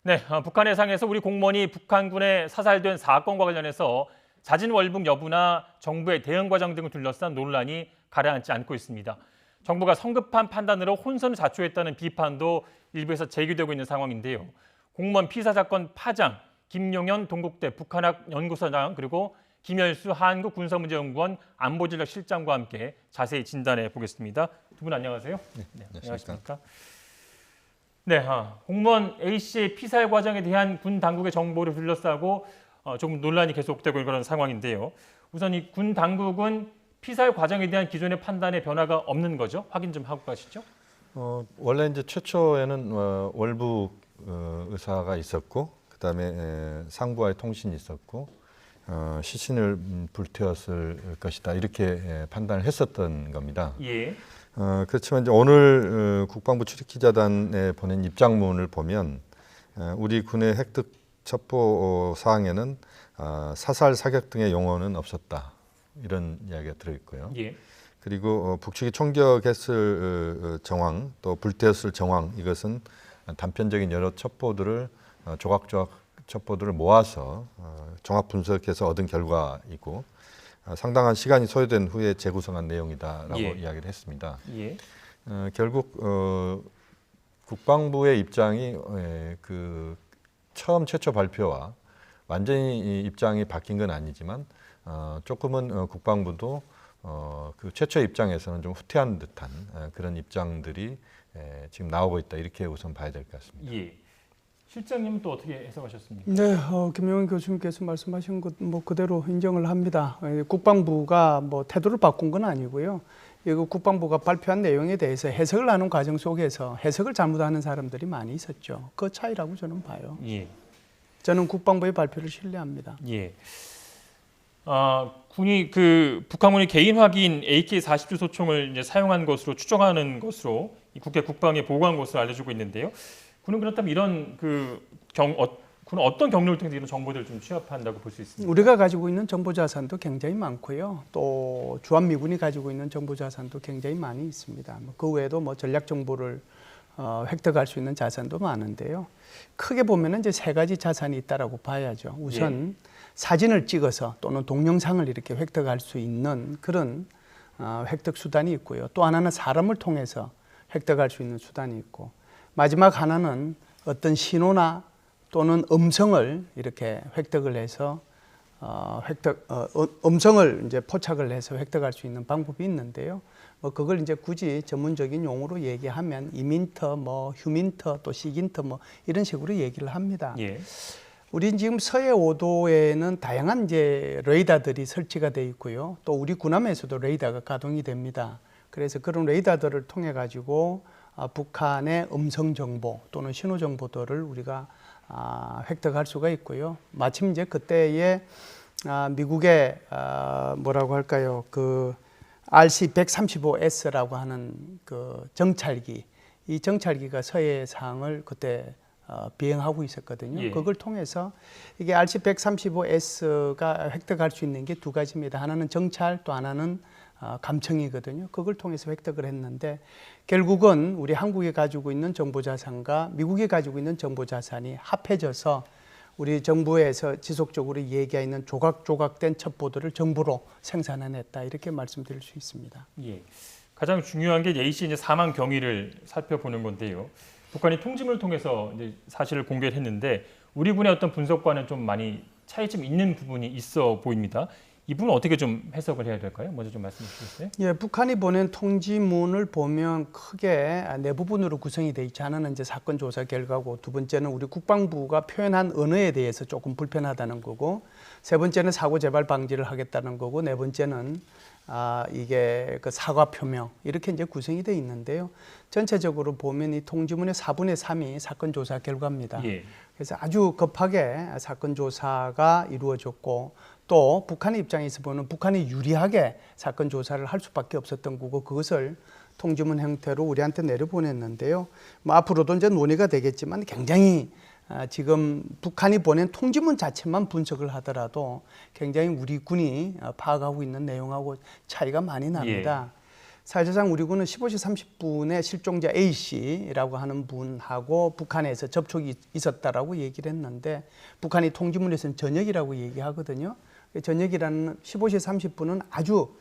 네, 북한 해상에서 우리 공무원이 북한군에 사살된 사건과 관련해서 자진 월북 여부나 정부의 대응 과정 등을 둘러싼 논란이 가라앉지 않고 있습니다. 정부가 성급한 판단으로 혼선을 자초했다는 비판도 일부에서 제기되고 있는 상황인데요. 공무원 피사 사건 파장, 김용현 동국대 북한학 연구소장 그리고 김열수 한국군사문제연구원 안보전략실장과 함께 자세히 진단해 보겠습니다. 두 분 안녕하세요. 네, 안녕하십니까. 네, 공무원 A씨의 피살 과정에 대한 군 당국의 정보를 둘러싸고 조금 논란이 계속되고 있는 그런 상황인데요. 우선 이 군 당국은 피살 과정에 대한 기존의 판단에 변화가 없는 거죠? 확인 좀 하고 가시죠. 원래 이제 최초에는 월북 의사가 있었고, 그다음에 상부와의 통신이 있었고, 시신을 불태웠을 것이다 이렇게 판단을 했었던 겁니다. 예. 그렇지만 이제 오늘 국방부 출입기자단에 보낸 입장문을 보면 우리 군의 획득 첩보 사항에는 사살, 사격 등의 용어는 없었다 이런 이야기가 들어있고요. 예. 그리고 북측이 총격했을 정황 또 불태웠을 정황 이것은 단편적인 여러 첩보들을 조각조각 첩보들을 모아서 종합 분석해서 얻은 결과이고 상당한 시간이 소요된 후에 재구성한 내용이다라고 예. 이야기를 했습니다. 예. 결국 국방부의 입장이 그 처음 최초 발표와 완전히 입장이 바뀐 건 아니지만 조금은 국방부도 그 최초 입장에서는 좀 후퇴한 듯한 그런 입장들이 지금 나오고 있다 이렇게 우선 봐야 될 것 같습니다. 예. 실장님은 또 어떻게 해석하셨습니까? 네, 김용현 교수님께서 말씀하신 것 뭐 그대로 인정을 합니다. 국방부가 뭐 태도를 바꾼 건 아니고요. 이거 국방부가 발표한 내용에 대해서 해석을 하는 과정 속에서 해석을 잘못하는 사람들이 많이 있었죠. 그 차이라고 저는 봐요. 예. 저는 국방부의 발표를 신뢰합니다. 예. 군이 북한군이 개인 확인 AK-47 소총을 이제 사용한 것으로 추정하는 것으로 이 국회 국방에 보고한 것으로 알려지고 있는데요. 군은 그렇다면 이런 군은 어떤 경로를 통해서 이런 정보들을 좀 취합한다고 볼 수 있습니까? 우리가 가지고 있는 정보 자산도 굉장히 많고요. 또 주한미군이 가지고 있는 정보 자산도 굉장히 많이 있습니다. 그 외에도 뭐 전략 정보를 획득할 수 있는 자산도 많은데요. 크게 보면은 이제 세 가지 자산이 있다라고 봐야죠. 우선 사진을 찍어서 또는 동영상을 이렇게 획득할 수 있는 그런 획득 수단이 있고요. 또 하나는 사람을 통해서 획득할 수 있는 수단이 있고, 마지막 하나는 어떤 신호나 또는 음성을 이렇게 획득을 해서 음성을 이제 포착을 해서 획득할 수 있는 방법이 있는데요. 뭐 그걸 이제 굳이 전문적인 용어로 얘기하면 이민터, 뭐 휴민터, 또 시긴터 뭐 이런 식으로 얘기를 합니다. 예. 우리 지금 서해 5도에는 다양한 이제 레이더들이 설치가 돼 있고요. 또 우리 군함에서도 레이더가 가동이 됩니다. 그래서 그런 레이더들을 통해 가지고 북한의 음성 정보 또는 신호 정보들을 우리가 획득할 수가 있고요. 마침 이제 그때에 미국의 뭐라고 할까요? 그 RC-135S라고 하는 그 정찰기, 이 정찰기가 서해상을 그때 비행하고 있었거든요. 예. 그걸 통해서 이게 RC-135S가 획득할 수 있는 게 두 가지입니다. 하나는 정찰, 또 하나는 감청이거든요. 그걸 통해서 획득을 했는데 결국은 우리 한국이 가지고 있는 정보 자산과 미국이 가지고 있는 정보 자산이 합해져서 우리 정부에서 지속적으로 얘기하는 조각조각된 첩보들을 정보로 생산해냈다 이렇게 말씀드릴 수 있습니다. 예. 가장 중요한 게 A씨 이제 사망 경위를 살펴보는 건데요. 북한이 통지문을 통해서 이제 사실을 공개했는데 우리 군의 어떤 분석과는 좀 많이 차이점 있는 부분이 있어 보입니다. 이 부분은 어떻게 좀 해석을 해야 될까요? 먼저 좀 말씀해 주시겠어요? 예, 북한이 보낸 통지문을 보면 크게 네 부분으로 구성이 돼 있지. 하나는 이제 사건 조사 결과고, 두 번째는 우리 국방부가 표현한 언어에 대해서 조금 불편하다는 거고, 세 번째는 사고 재발 방지를 하겠다는 거고, 네 번째는 이게 그 사과 표명 이렇게 이제 구성이 돼 있는데요. 전체적으로 보면 이 통지문의 4분의 3이 사건 조사 결과입니다. 예. 그래서 아주 급하게 사건 조사가 이루어졌고, 또 북한의 입장에서 보면 북한이 유리하게 사건 조사를 할 수밖에 없었던 거고, 그것을 통지문 형태로 우리한테 내려보냈는데요. 뭐 앞으로도 이제 논의가 되겠지만 굉장히 지금 북한이 보낸 통지문 자체만 분석을 하더라도 굉장히 우리 군이 파악하고 있는 내용하고 차이가 많이 납니다. 사실상 우리 군은 15시 30분에 실종자 A 씨라고 하는 분하고 북한에서 접촉이 있었다라고 얘기를 했는데 북한이 통지문에서는 저녁이라고 얘기하거든요. 저녁이라는 15시 30분은 아주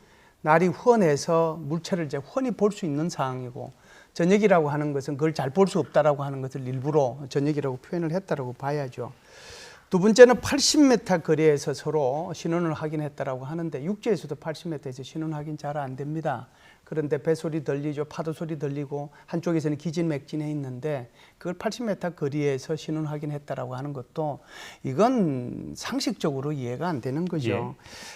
날이 훤해서 물체를 이제 훤히 볼 수 있는 상황이고 저녁이라고 하는 것은 그걸 잘 볼 수 없다라고 하는 것을 일부러 저녁이라고 표현을 했다라고 봐야죠. 두 번째는 80m 거리에서 서로 신원을 확인했다라고 하는데 육지에서도 80m에서 신원 확인 잘 안 됩니다. 그런데 배소리 들리죠. 파도 소리 들리고 한쪽에서는 기진맥진해 있는데 그걸 80m 거리에서 신원 확인했다라고 하는 것도 이건 상식적으로 이해가 안 되는 거죠. 예.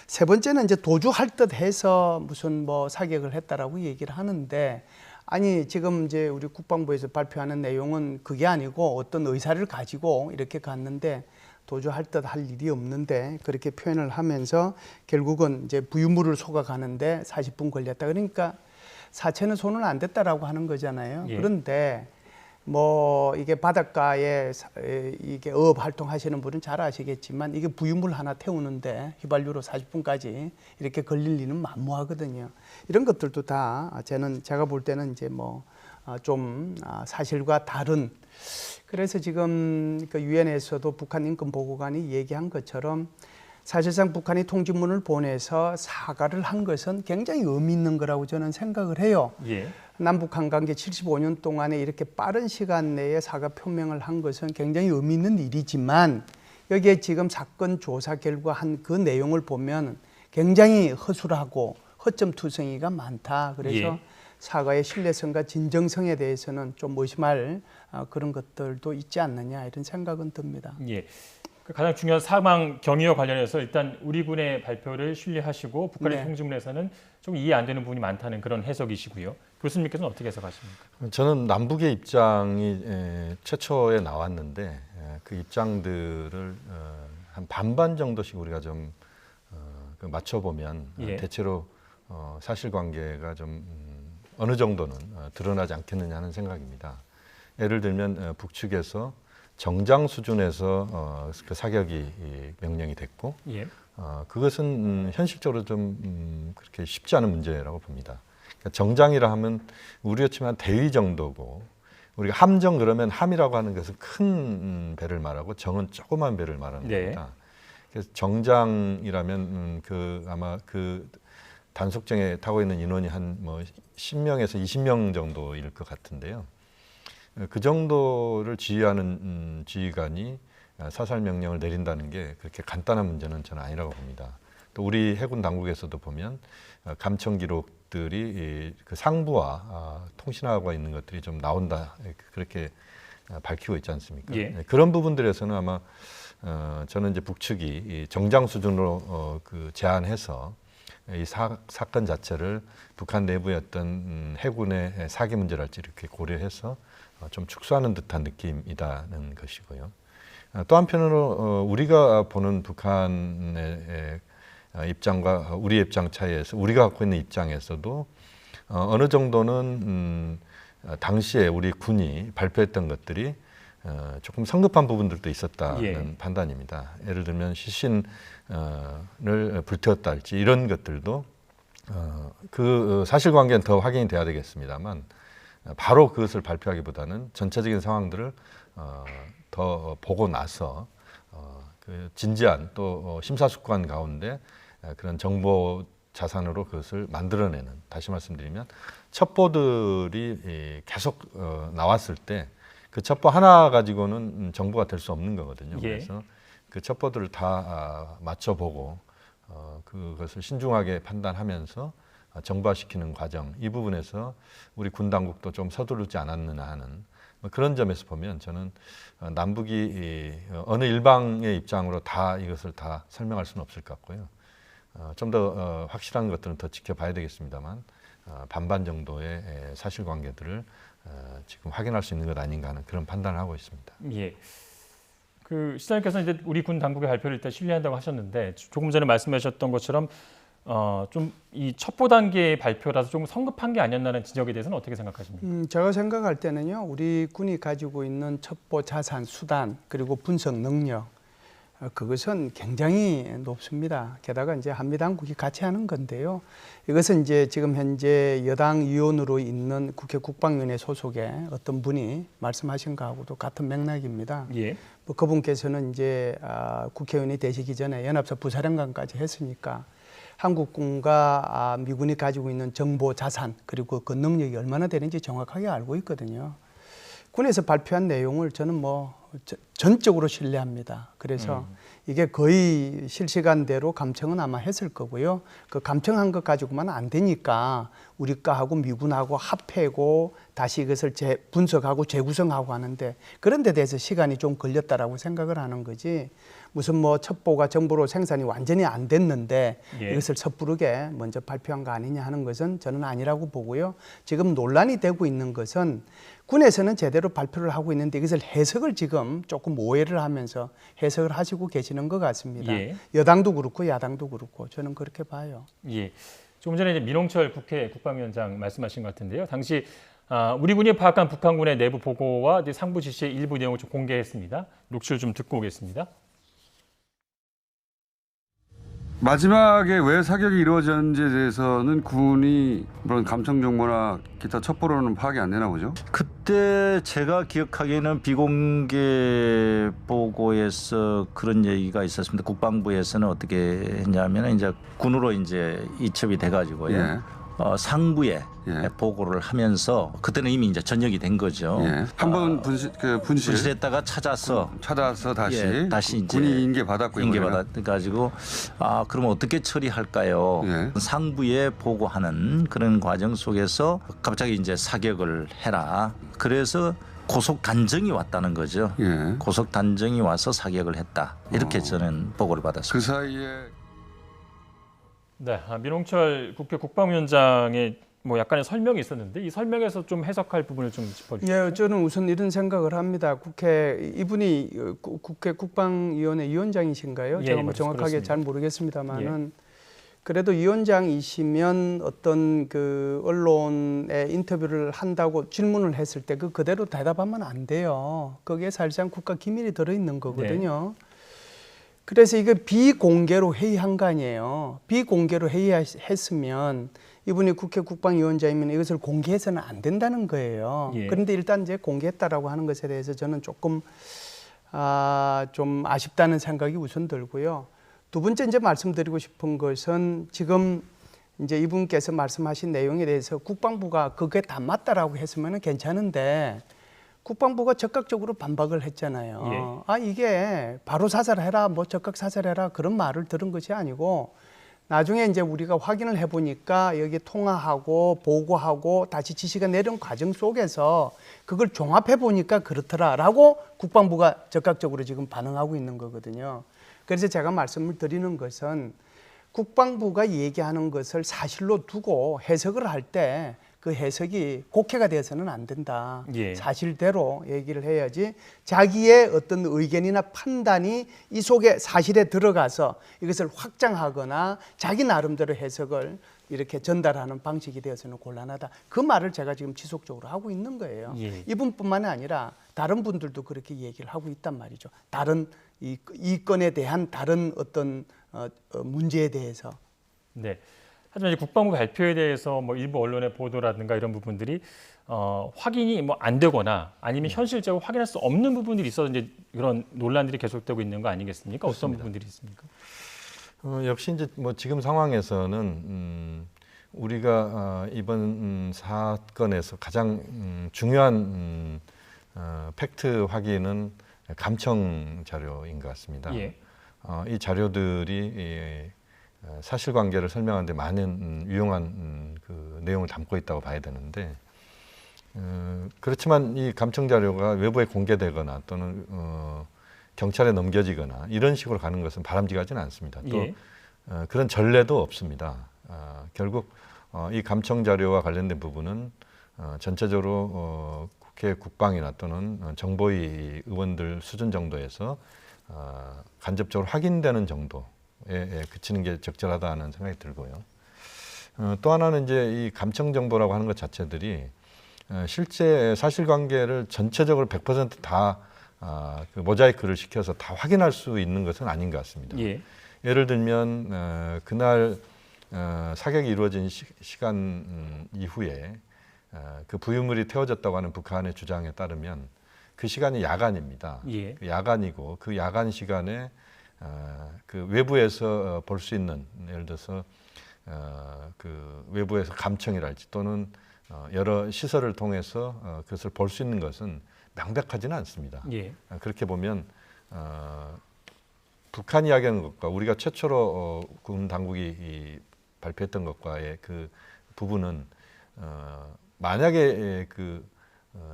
세 번째는 이제 도주할 듯 해서 무슨 뭐 사격을 했다라고 얘기를 하는데 아니 지금 이제 우리 국방부에서 발표하는 내용은 그게 아니고 어떤 의사를 가지고 이렇게 갔는데 도주할 듯 할 일이 없는데 그렇게 표현을 하면서 결국은 이제 부유물을 속아가는데 40분 걸렸다. 그러니까 사체는 손은 안 댔다라고 하는 거잖아요. 예. 그런데 뭐 이게 바닷가에 이게 어업 활동하시는 분은 잘 아시겠지만 이게 부유물 하나 태우는데 휘발유로 40분까지 이렇게 걸릴 일은 만무하거든요. 이런 것들도 다 제가 볼 때는 이제 뭐 좀 사실과 다른 그래서 지금 그 유엔에서도 북한 인권보고관이 얘기한 것처럼 사실상 북한이 통지문을 보내서 사과를 한 것은 굉장히 의미 있는 거라고 저는 생각을 해요. 예. 남북한 관계 75년 동안에 이렇게 빠른 시간 내에 사과 표명을 한 것은 굉장히 의미 있는 일이지만 여기에 지금 사건 조사 결과 한 그 내용을 보면 굉장히 허술하고 허점투성이가 많다. 그래서 예. 사과의 신뢰성과 진정성에 대해서는 좀 의심할 그런 것들도 있지 않느냐 이런 생각은 듭니다. 예. 그 가장 중요한 사망 경위와 관련해서 일단 우리 군의 발표를 신뢰하시고 북한의 네. 통지문에서는 좀 이해 안 되는 부분이 많다는 그런 해석이시고요. 교수님께서는 어떻게 해석하십니까? 저는 남북의 입장이 최초에 나왔는데 그 입장들을 한 반반 정도씩 우리가 좀 맞춰보면 예. 대체로 사실관계가 좀 어느 정도는 드러나지 않겠느냐 하는 생각입니다. 예를 들면 북측에서 정장 수준에서 그 사격이 명령이 됐고 예. 그것은 현실적으로 좀 그렇게 쉽지 않은 문제라고 봅니다. 그러니까 정장이라 하면 우리가 치면 대위 정도고 우리가 함정 그러면 함이라고 하는 것은 큰 배를 말하고 정은 조그만 배를 말하는 네. 겁니다. 그래서 정장이라면 아마 그 단속정에 타고 있는 인원이 한 뭐 10명에서 20명 정도일 것 같은데요. 그 정도를 지휘하는 지휘관이 사살 명령을 내린다는 게 그렇게 간단한 문제는 저는 아니라고 봅니다. 또 우리 해군 당국에서도 보면 감청 기록들이 그 상부와 통신하고 있는 것들이 좀 나온다 그렇게 밝히고 있지 않습니까? 예. 그런 부분들에서는 아마 저는 이제 북측이 정장 수준으로 그 제안해서 이 사건 자체를 북한 내부의 어떤 해군의 사기 문제랄지 이렇게 고려해서 좀 축소하는 듯한 느낌이라는 것이고요. 또 한편으로 우리가 보는 북한의 입장과 우리의 입장 차이에서 우리가 갖고 있는 입장에서도 어느 정도는 당시에 우리 군이 발표했던 것들이 조금 성급한 부분들도 있었다는 예. 판단입니다. 예를 들면 시신을 불태웠다 할지 이런 것들도 그 사실관계는 더 확인이 돼야 되겠습니다만 바로 그것을 발표하기보다는 전체적인 상황들을 더 보고 나서 그 진지한 또 심사숙고한 가운데 그런 정보 자산으로 그것을 만들어내는 다시 말씀드리면 첩보들이 계속 나왔을 때 그 첩보 하나 가지고는 정보가 될 수 없는 거거든요. 예. 그래서 그 첩보들을 다 맞춰보고 그것을 신중하게 판단하면서 정보화시키는 과정 이 부분에서 우리 군 당국도 좀 서두르지 않았느냐 하는 그런 점에서 보면 저는 남북이 어느 일방의 입장으로 다 이것을 다 설명할 수는 없을 것 같고요. 좀 더 확실한 것들은 더 지켜봐야 되겠습니다만 반반 정도의 사실관계들을 지금 확인할 수 있는 것 아닌가 하는 그런 판단을 하고 있습니다. 예. 그 시장님께서 이제 우리 군 당국의 발표를 일단 신뢰한다고 하셨는데 조금 전에 말씀하셨던 것처럼 좀 이 첩보 단계의 발표라서 좀 성급한 게 아니었나는 지적에 대해서는 어떻게 생각하십니까? 제가 생각할 때는요, 우리 군이 가지고 있는 첩보 자산, 수단, 그리고 분석 능력, 그것은 굉장히 높습니다. 게다가 이제 한미 당국이 같이 하는 건데요. 이것은 이제 지금 현재 여당 의원으로 있는 국회 국방위원회 소속의 어떤 분이 말씀하신 거하고도 같은 맥락입니다. 예. 뭐 그분께서는 이제 국회의원이 되시기 전에 연합사 부사령관까지 했으니까 한국군과 미군이 가지고 있는 정보 자산 그리고 그 능력이 얼마나 되는지 정확하게 알고 있거든요. 군에서 발표한 내용을 저는 뭐 전적으로 신뢰합니다. 그래서 이게 거의 실시간대로 감청은 아마 했을 거고요. 그 감청한 것 가지고만 안 되니까 우리 거하고 미군하고 합해고 다시 이것을 분석하고 재구성하고 하는데 그런 데 대해서 시간이 좀 걸렸다라고 생각을 하는 거지. 무슨 뭐 첩보가 정보로 생산이 완전히 안 됐는데 예. 이것을 섣부르게 먼저 발표한 거 아니냐 하는 것은 저는 아니라고 보고요. 지금 논란이 되고 있는 것은 군에서는 제대로 발표를 하고 있는데 이것을 해석을 지금 조금 오해를 하면서 해석을 하시고 계시는 것 같습니다. 예. 여당도 그렇고 야당도 그렇고 저는 그렇게 봐요. 예. 조금 전에 이제 민홍철 국회 국방위원장 말씀하신 것 같은데요. 당시 우리 군이 파악한 북한군의 내부 보고와 이제 상부 지시의 일부 내용을 좀 공개했습니다. 녹취를 좀 듣고 오겠습니다. 마지막에 왜 사격이 이루어졌는지에 대해서는 군이 그런 감청 정보나 기타 첩보로는 파악이 안 되나 보죠? 그때 제가 기억하기에는 비공개 보고에서 그런 얘기가 있었습니다. 국방부에서는 어떻게 했냐면 이제 군으로 이제 이첩이 돼가지고요. 예. 상부에 예. 보고를 하면서 그때는 이미 이제 전역이 된 거죠. 예. 한번 분실 분실했다가 찾아서 다시 예, 다시 이제 군이 인계 받았고요. 인계받아가지고 그러면 어떻게 처리할까요? 예. 상부에 보고하는 그런 과정 속에서 갑자기 이제 사격을 해라. 그래서 고속 단정이 왔다는 거죠. 예. 고속 단정이 와서 사격을 했다. 이렇게 저는 보고를 받았습니다. 그 사이에 네, 민홍철 국회 국방위원장의 뭐 약간의 설명이 있었는데 이 설명에서 좀 해석할 부분을 좀 짚어주시죠. 예, 저는 우선 이런 생각을 합니다. 이분이 국회 국방위원회 위원장이신가요? 예, 제가 뭐 정확하게 그렇습니다. 잘 모르겠습니다만은 그래도 위원장이시면 어떤 그 언론에 인터뷰를 한다고 질문을 했을 때 그 그대로 대답하면 안 돼요. 거기에 사실상 국가 기밀이 들어있는 거거든요. 그래서 이거 비공개로 회의한 거 아니에요. 비공개로 회의했으면 이분이 국회 국방위원장이면 이것을 공개해서는 안 된다는 거예요. 예. 그런데 일단 이제 공개했다라고 하는 것에 대해서 저는 조금 좀 아쉽다는 생각이 우선 들고요. 두 번째 이제 말씀드리고 싶은 것은 지금 이제 이분께서 말씀하신 내용에 대해서 국방부가 그게 다 맞다라고 했으면 괜찮은데 국방부가 적극적으로 반박을 했잖아요. 이게 바로 사살해라, 뭐 적극 사살해라 그런 말을 들은 것이 아니고 나중에 이제 우리가 확인을 해보니까 여기 통화하고 보고하고 다시 지시가 내려온 과정 속에서 그걸 종합해 보니까 그렇더라라고 국방부가 적극적으로 지금 반응하고 있는 거거든요. 그래서 제가 말씀을 드리는 것은 국방부가 얘기하는 것을 사실로 두고 해석을 할 때 그 해석이 곡해가 되어서는 안 된다. 예. 사실대로 얘기를 해야지 자기의 어떤 의견이나 판단이 이 속에 사실에 들어가서 이것을 확장하거나 자기 나름대로 해석을 이렇게 전달하는 방식이 되어서는 곤란하다. 그 말을 제가 지금 지속적으로 하고 있는 거예요. 예. 이분뿐만이 아니라 다른 분들도 그렇게 얘기를 하고 있단 말이죠. 다른 이 건에 대한 다른 어떤 문제에 대해서. 네. 하지만 이제 국방부 발표에 대해서 뭐 일부 언론의 보도라든가 이런 부분들이 확인이 뭐 안 되거나 아니면 현실적으로 확인할 수 없는 부분들이 있어서 이제 그런 논란들이 계속되고 있는 거 아니겠습니까? 어떤 부분들이 있습니까? 역시 이제 뭐 지금 상황에서는 우리가 이번 사건에서 가장 중요한 팩트 확인은 감청 자료인 것 같습니다. 예. 이 자료들이 사실관계를 설명하는데 많은 유용한 그 내용을 담고 있다고 봐야 되는데 그렇지만 이 감청 자료가 외부에 공개되거나 또는 경찰에 넘겨지거나 이런 식으로 가는 것은 바람직하지는 않습니다. 또 예. 그런 전례도 없습니다. 결국 이 감청 자료와 관련된 부분은 전체적으로 국회 국방이나 또는 정보위 의원들 수준 정도에서 간접적으로 확인되는 정도에 그치는 게 적절하다는 생각이 들고요. 또 하나는 이제 이 감청 정보라고 하는 것 자체들이 실제 사실관계를 전체적으로 100% 다 그 모자이크를 시켜서 다 확인할 수 있는 것은 아닌 것 같습니다. 예. 예를 들면 그날 사격이 이루어진 시간 이후에 그 부유물이 태워졌다고 하는 북한의 주장에 따르면 그 시간이 야간입니다. 예. 그 야간이고 그 야간 시간에 그 외부에서 볼 수 있는 예를 들어서 그 외부에서 감청이랄지 또는 여러 시설을 통해서 그것을 볼 수 있는 것은 명백하지는 않습니다. 예. 그렇게 보면 북한이 이야기하는 것과 우리가 최초로 군 당국이 발표했던 것과의 그 부분은 만약에 그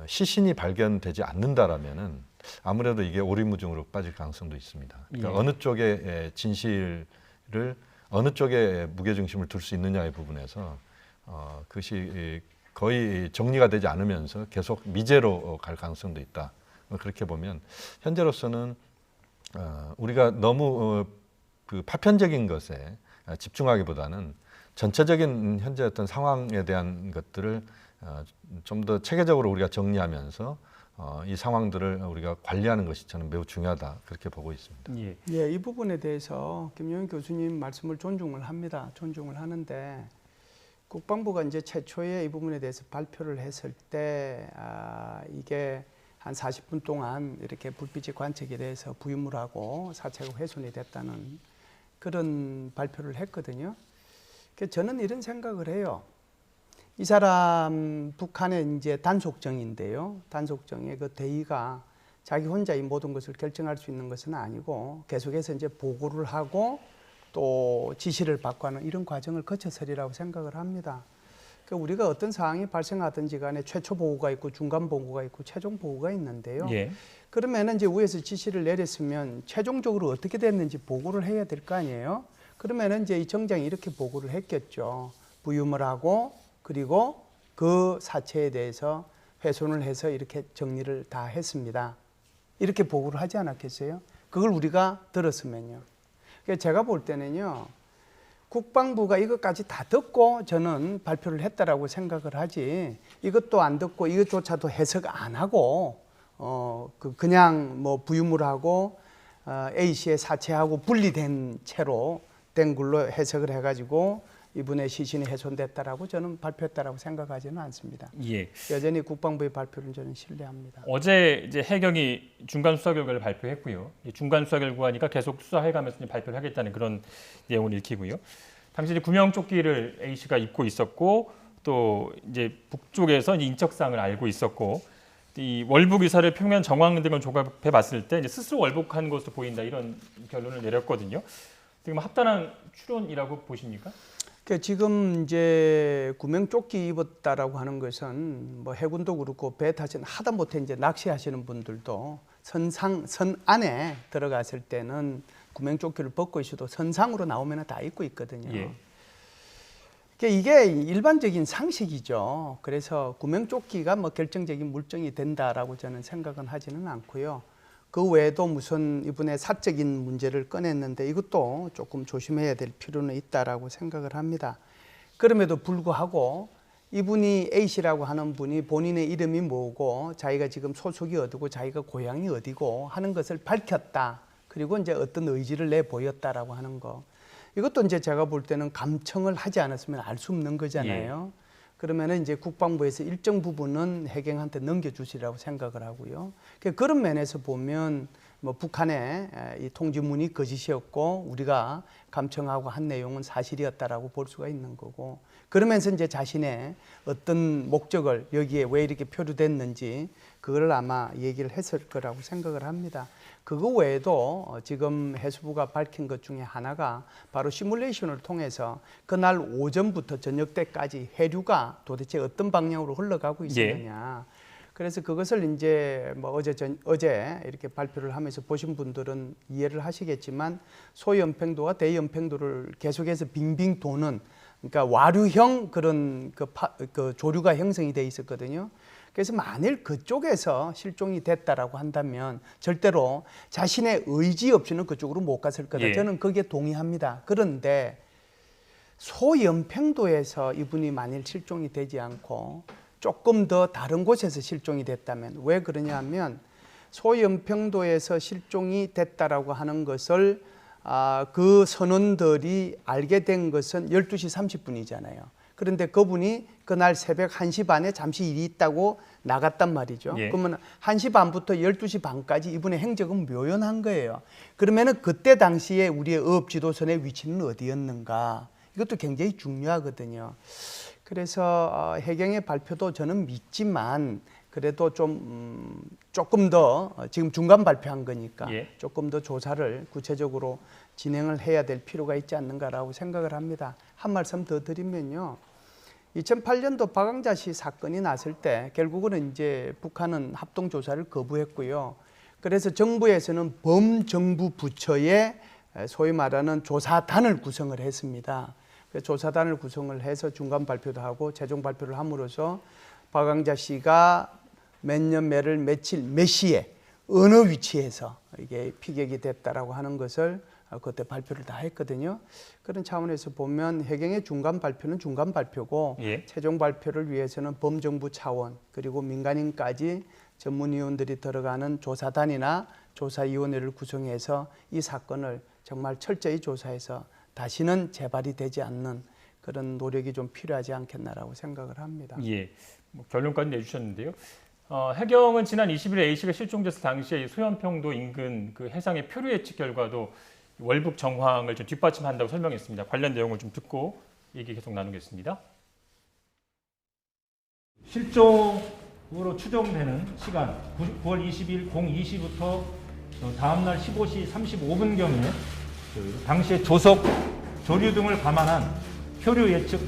시신이 발견되지 않는다라면은 아무래도 이게 오리무중으로 빠질 가능성도 있습니다. 그러니까 예. 어느 쪽에 진실을 어느 쪽에 무게중심을 둘 수 있느냐의 부분에서 그것이 거의 정리가 되지 않으면서 계속 미제로 갈 가능성도 있다. 그렇게 보면 현재로서는 우리가 너무 그 파편적인 것에 집중하기보다는 전체적인 현재 어떤 상황에 대한 것들을 좀 더 체계적으로 우리가 정리하면서 이 상황들을 우리가 관리하는 것이 저는 매우 중요하다 그렇게 보고 있습니다. 예. 예, 이 부분에 대해서 김용현 교수님 말씀을 존중을 합니다. 존중을 하는데 국방부가 이제 최초에 이 부분에 대해서 발표를 했을 때 이게 한 40분 동안 이렇게 불빛이 관측이 돼서 부유물하고 사체가 훼손이 됐다는 그런 발표를 했거든요. 그래서 저는 이런 생각을 해요. 이 사람 북한의 이제 단속정인데요. 단속정의 그 대의가 자기 혼자 이 모든 것을 결정할 수 있는 것은 아니고 계속해서 이제 보고를 하고 또 지시를 받고 하는 이런 과정을 거쳐서리라고 생각을 합니다. 그러니까 우리가 어떤 상황이 발생하든지 간에 최초 보고가 있고 중간 보고가 있고 최종 보고가 있는데요. 예. 그러면은 이제 위에서 지시를 내렸으면 최종적으로 어떻게 됐는지 보고를 해야 될 거 아니에요. 그러면은 이제 이 정장이 이렇게 보고를 했겠죠. 부유물하고 그리고 그 사체에 대해서 훼손을 해서 이렇게 정리를 다 했습니다. 이렇게 보고를 하지 않았겠어요? 그걸 우리가 들었으면요. 그러니까 제가 볼 때는요. 국방부가 이것까지 다 듣고 저는 발표를 했다라고 생각을 하지 이것도 안 듣고 이것조차도 해석 안 하고 그냥 뭐 부유물하고 A씨의 사체하고 분리된 채로 된 걸로 해석을 해가지고 이분의 시신이 훼손됐다라고 저는 발표했다라고 생각하지는 않습니다. 예. 여전히 국방부의 발표를 저는 신뢰합니다. 어제 이제 해경이 중간 수사 결과를 발표했고요. 중간 수사 결과니까 계속 수사해가면서 이제 발표를 하겠다는 그런 내용을 읽히고요. 당시 이제 구명조끼를 A 씨가 입고 있었고 또 이제 북쪽에서 이제 인적사항을 알고 있었고 이 월북 의사를 표면 정황 등을 조합해 봤을 때 이제 스스로 월북한 것으로 보인다 이런 결론을 내렸거든요. 지금 합당한 추론이라고 보십니까? 그러니까 지금 이제 구명조끼 입었다라고 하는 것은 뭐 해군도 그렇고 배 타시는 하다못해 이제 낚시하시는 분들도 선 안에 들어갔을 때는 구명조끼를 벗고 있어도 선상으로 나오면 다 입고 있거든요. 예. 그러니까 이게 일반적인 상식이죠. 그래서 구명조끼가 뭐 결정적인 물증이 된다라고 저는 생각은 하지는 않고요. 그 외에도 무슨 이분의 사적인 문제를 꺼냈는데 이것도 조금 조심해야 될 필요는 있다라고 생각을 합니다. 그럼에도 불구하고 이분이 A씨라고 하는 분이 본인의 이름이 뭐고 자기가 지금 소속이 어디고 자기가 고향이 어디고 하는 것을 밝혔다. 그리고 이제 어떤 의지를 내보였다라고 하는 거. 이것도 이제 제가 볼 때는 감청을 하지 않았으면 알 수 없는 거잖아요. 예. 그러면은 이제 국방부에서 일정 부분은 해경한테 넘겨주시라고 생각을 하고요. 그런 면에서 보면 뭐 북한의 이 통지문이 거짓이었고 우리가 감청하고 한 내용은 사실이었다라고 볼 수가 있는 거고 그러면서 이제 자신의 어떤 목적을 여기에 왜 이렇게 표류됐는지 그걸 아마 얘기를 했을 거라고 생각을 합니다. 그거 외에도 지금 해수부가 밝힌 것 중에 하나가 바로 시뮬레이션을 통해서 그날 오전부터 저녁 때까지 해류가 도대체 어떤 방향으로 흘러가고 있었느냐. 예. 그래서 그것을 이제 뭐 어제 이렇게 발표를 하면서 보신 분들은 이해를 하시겠지만 소연평도와 대연평도를 계속해서 빙빙 도는 그러니까 와류형 그런 그 조류가 형성이 돼 있었거든요. 그래서 만일 그쪽에서 실종이 됐다라고 한다면 절대로 자신의 의지 없이는 그쪽으로 못 갔을 거다. 예. 저는 거기에 동의합니다. 그런데 소연평도에서 이분이 만일 실종이 되지 않고 조금 더 다른 곳에서 실종이 됐다면 왜 그러냐 하면 소연평도에서 실종이 됐다라고 하는 것을 그 선원들이 알게 된 것은 12시 30분이잖아요. 그런데 그분이 그날 새벽 1시 반에 잠시 일이 있다고 나갔단 말이죠. 예. 그러면 1시 반부터 12시 반까지 이분의 행적은 묘연한 거예요. 그러면은 그때 당시에 우리의 어업 지도선의 위치는 어디였는가? 이것도 굉장히 중요하거든요. 그래서 해경의 발표도 저는 믿지만 그래도 조금 더 지금 중간 발표한 거니까 예. 조금 더 조사를 구체적으로 진행을 해야 될 필요가 있지 않는가라고 생각을 합니다. 한 말씀 더 드리면요. 2008년도 박왕자씨 사건이 났을 때 결국은 이제 북한은 합동 조사를 거부했고요. 그래서 정부에서는 범정부 부처의 소위 말하는 조사단을 구성을 했습니다. 그래서 조사단을 구성을 해서 중간 발표도 하고 최종 발표를 함으로써 박왕자 씨가 몇 년 몇월 며칠 몇 시에 어느 위치에서 이게 피격이 됐다라고 하는 것을 그때 발표를 다 했거든요. 그런 차원에서 보면 해경의 중간 발표는 중간 발표고 예. 최종 발표를 위해서는 범정부 차원 그리고 민간인까지 전문위원들이 들어가는 조사단이나 조사위원회를 구성해서 이 사건을 정말 철저히 조사해서 다시는 재발이 되지 않는 그런 노력이 좀 필요하지 않겠나라고 생각을 합니다. 예, 뭐 결론까지 내주셨는데요. 해경은 지난 20일 A씨가 실종됐을 당시에 소연평도 인근 그 해상의 표류 예측 결과도 월북 정황을 좀 뒷받침한다고 설명했습니다. 관련 내용을 좀 듣고 얘기 계속 나누겠습니다. 실종으로 추정되는 시간 9월 20일 02시부터 다음날 15시 35분경에 당시의 조석, 조류 등을 감안한 표류 예측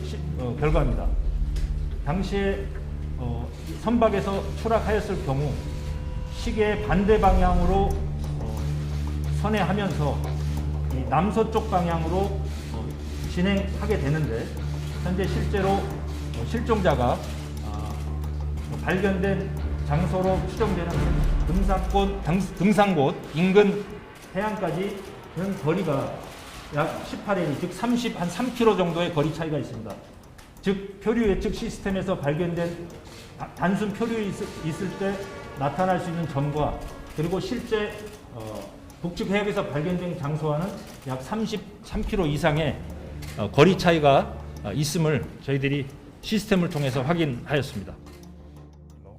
결과입니다. 당시에 선박에서 추락하였을 경우 시계 반대 방향으로 선회하면서 이 남서쪽 방향으로 진행하게 되는데 현재 실제로 실종자가 발견된 장소로 추정되는 등산곳 인근 해안까지는 거리가 약 18일, 즉 3km 정도의 거리 차이가 있습니다. 즉 표류 예측 시스템에서 발견된 단순 표류 있을 때 나타날 수 있는 점과 그리고 실제 북측 해역에서 발견된 장소와는 약 33km 이상의 거리 차이가 있음을 저희들이 시스템을 통해서 확인하였습니다.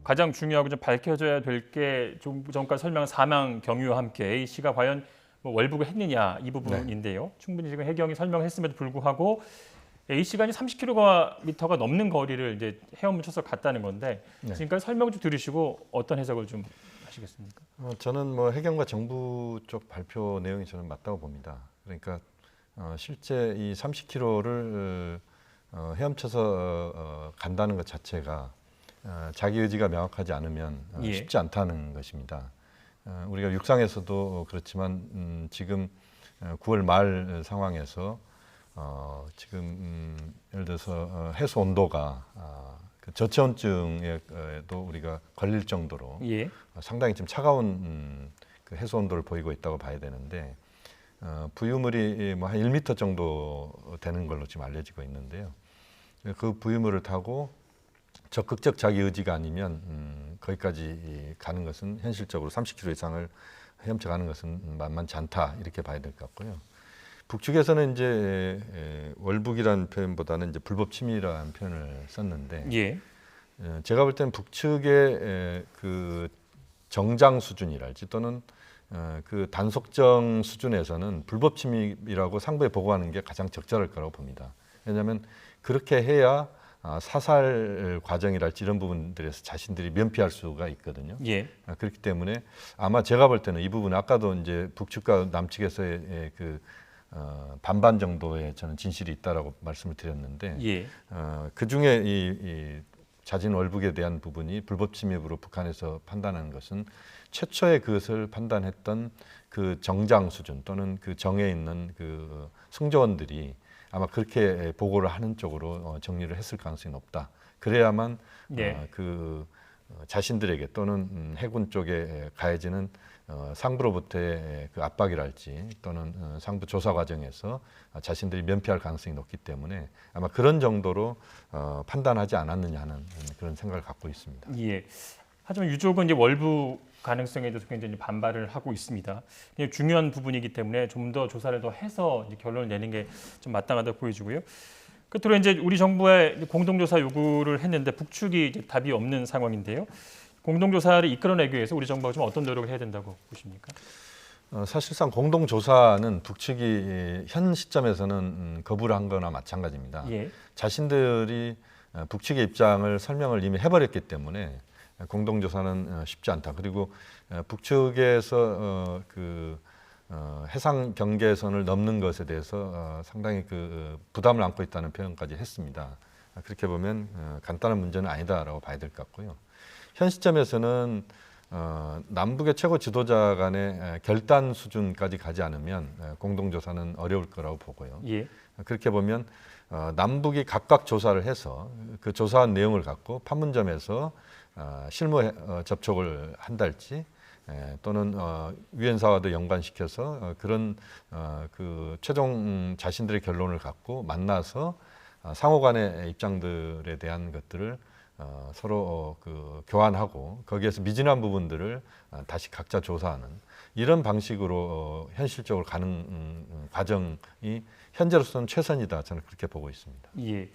가장 중요하고 좀 밝혀져야 될 게 좀 전까지 설명한 사망 경위와 함께 A씨가 과연 월북을 했느냐 이 부분인데요. 충분히 지금 해경이 설명했음에도 불구하고 A씨가 30km가 넘는 거리를 이제 헤엄을 쳐서 갔다는 건데 지금까지 설명 좀 들으시고 어떤 해석을 좀 하시겠습니까? 저는 해경과 정부 쪽 발표 내용이 저는 맞다고 봅니다. 그러니까 실제 이 30km를 헤엄쳐서 간다는 것 자체가 자기 의지가 명확하지 않으면 쉽지 않다는 것입니다. 우리가 육상에서도 그렇지만 지금 9월 말 상황에서 지금 예를 들어서 해수 온도가 그 저체온증에도 우리가 걸릴 정도로 상당히 좀 차가운 그 해수 온도를 보이고 있다고 봐야 되는데 부유물이 한 1m 정도 되는 걸로 지금 알려지고 있는데요. 그 부유물을 타고 적극적 자기 의지가 아니면 거기까지 가는 것은 현실적으로 30km 이상을 헤엄쳐 가는 것은 만만치 않다 이렇게 봐야 될 것 같고요. 북측에서는 이제 월북이라는 표현보다는 이제 불법 침입이라는 표현을 썼는데 제가 볼 때는 북측의 그 정장 수준이랄지 또는 그 단속정 수준에서는 불법 침입이라고 상부에 보고하는 게 가장 적절할 거라고 봅니다. 왜냐하면 그렇게 해야 사살 과정이랄지 이런 부분들에서 자신들이 면피할 수가 있거든요. 그렇기 때문에 아마 제가 볼 때는 이 부분 아까도 이제 북측과 남측에서의 그 반반 정도의 저는 진실이 있다라고 말씀을 드렸는데 그 중에 이 자진 월북에 대한 부분이 불법 침입으로 북한에서 판단하는 것은 최초에 그것을 판단했던 그 정장 수준 또는 그 정에 있는 그 승조원들이 아마 그렇게 보고를 하는 쪽으로 정리를 했을 가능성이 높다. 그래야만 그 자신들에게 또는 해군 쪽에 가해지는 상부로부터의 그 압박이랄지 또는 상부 조사 과정에서 자신들이 면피할 가능성이 높기 때문에 아마 그런 정도로 판단하지 않았느냐 하는 그런 생각을 갖고 있습니다. 하지만 유족은 이제 월부 가능성에 대해서 굉장히 반발을 하고 있습니다. 굉장히 중요한 부분이기 때문에 좀 더 조사를 더 해서 이제 결론을 내는 게 좀 마땅하다고 보여지고요. 끝으로 이제 우리 정부에 공동조사 요구를 했는데 북측이 이제 답이 없는 상황인데요. 공동조사를 이끌어내기 위해서 우리 정부가 좀 어떤 노력을 해야 된다고 보십니까? 사실상 공동조사는 북측이 현 시점에서는 거부를 한 거나 마찬가지입니다. 예. 자신들이 북측의 입장을 설명을 이미 해버렸기 때문에 공동조사는 쉽지 않다. 그리고 북측에서 해상 경계선을 넘는 것에 대해서 상당히 부담을 안고 있다는 표현까지 했습니다. 그렇게 보면 간단한 문제는 아니다라고 봐야 될 것 같고요. 현 시점에서는 남북의 최고 지도자 간의 결단 수준까지 가지 않으면 공동조사는 어려울 거라고 보고요. 예. 그렇게 보면 남북이 각각 조사를 해서 그 조사한 내용을 갖고 판문점에서 실무 접촉을 한달지 또는 유엔사와도 연관시켜서 그런 그 최종 자신들의 결론을 갖고 만나서 상호 간의 입장들에 대한 것들을 서로 교환하고 거기에서 미진한 부분들을 다시 각자 조사하는 이런 방식으로 현실적으로 가는 과정이 현재로서는 최선이다 저는 그렇게 보고 있습니다. 예.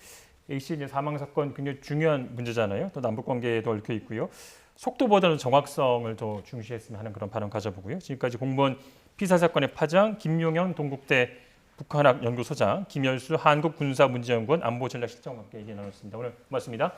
A씨 이제 사망 사건 굉장히 중요한 문제잖아요. 또 남북 관계에도 얽혀 있고요. 속도보다는 정확성을 더 중시했으면 하는 그런 발언 가져보고요. 지금까지 공무원 피살 사건의 파장 김용현 동국대 북한학 연구소장, 김열수 한국군사문제연구원 안보전략실장과 함께 얘기 나눴습니다. 오늘 고맙습니다.